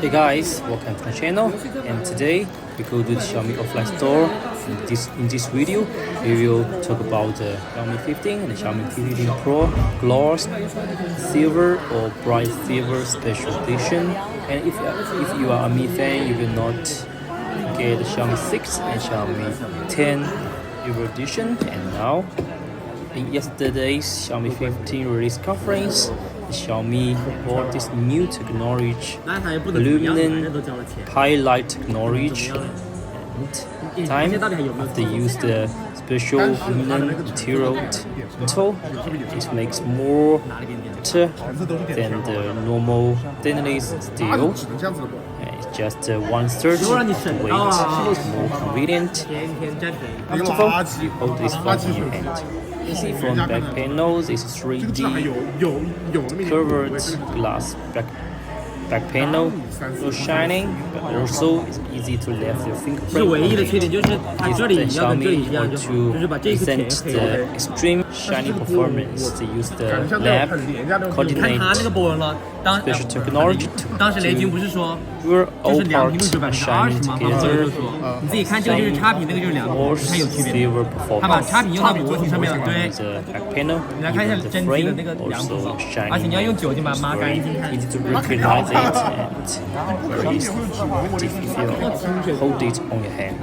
Hey guys, welcome to the channel, and today we go to the Xiaomi offline store. In this video, we will talk about the Xiaomi 15 and the Xiaomi 15 Pro Gloss Silver or Bright Silver Special Edition. And if you are a Mi fan, you will not get the Xiaomi 6 and Xiaomi 10 Silver Edition. And now, in yesterday's Xiaomi 15 release conference, Xiaomi brought this new technology, aluminum highlight technology, and time they use the special aluminum material metal. It makes more better than the normal stainless steel. It's just 1/3 of the weight. It's more convenient. First of all, you hold this phone in your hand. You see from back panels is 3D curved glass back panel, so shining, but also it's easy to leave your fingerprint. The Xiaomi want to present the extreme shining performance. They use the lab coordinate special technology to where all parts are shining together. More silver performance. The back panel, even the frame also shining. Very easy to recognize it and very easy if you hold it on your hand.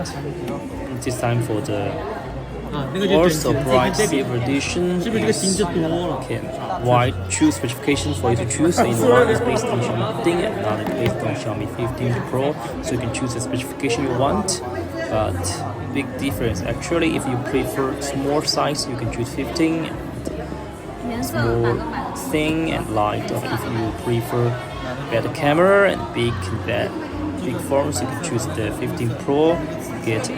This time for the also bright silver edition is wide choose specifications for you to choose. In one is based on Xiaomi 15 and another based on Xiaomi 15 Pro, so you can choose the specification you want. But big difference actually, if you prefer small size, you can choose 15 and small, thin and light. Or if you prefer better camera and big forms, you can choose the 15 Pro. Get a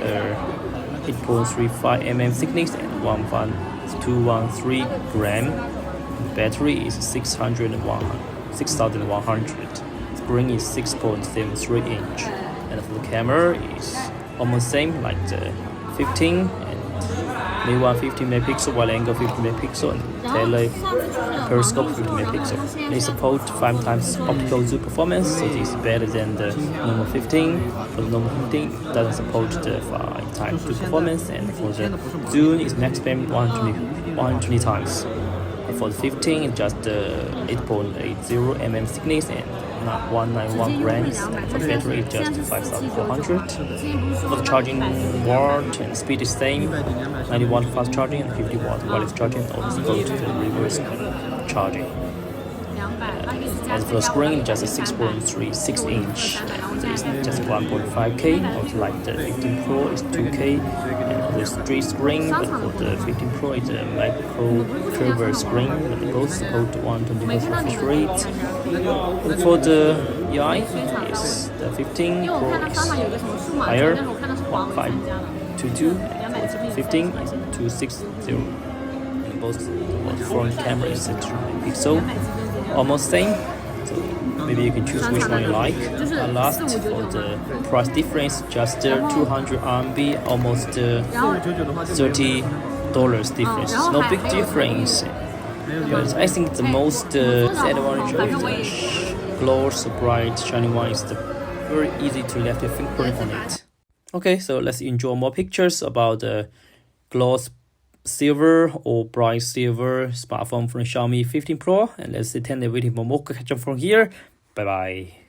8.35 mm thickness and 1.213 gram. The battery is 6,100. Screen is 6.73 inch, and for the camera is almost same like the 15 and main one 15 megapixel, wide angle 50 megapixel, and tele periscope 50 megapixel. They support 5 times optical zoom performance, so this is better than the normal 15. For the normal 15, it doesn't support the 5 times zoom performance, and for the zoom is maximum 120 times. And for the 15, it's just 8.80 mm thickness and 191 grams, and for the battery it's just 5,400. For the charging watt and speed is same, 90 watt fast charging and 50 watt wireless charging, also go to the reverse charging. As for the screen, just a 6.36 inch, and it's just 1.5K, not like the 15 Pro is 2K, and the straight screen, but for the 15 Pro it's a micro curved screen, but they both support 120Hz refresh rate. And for the UI, is the 15 Pro is higher, 1522, and for the 15 is 260, and both front camera is 2 megapixel. Almost same, so maybe you can choose which one you like. Last, for the price difference, just 200 RMB, almost $30 difference. No big difference, but I think the most advantage of the gloss bright shiny one is the very easy to left your fingerprint on it. Okay, so let's enjoy more pictures about the gloss silver or bright silver smartphone from Xiaomi 15 Pro, and let's attend the waiting for more catch up from here. Bye bye.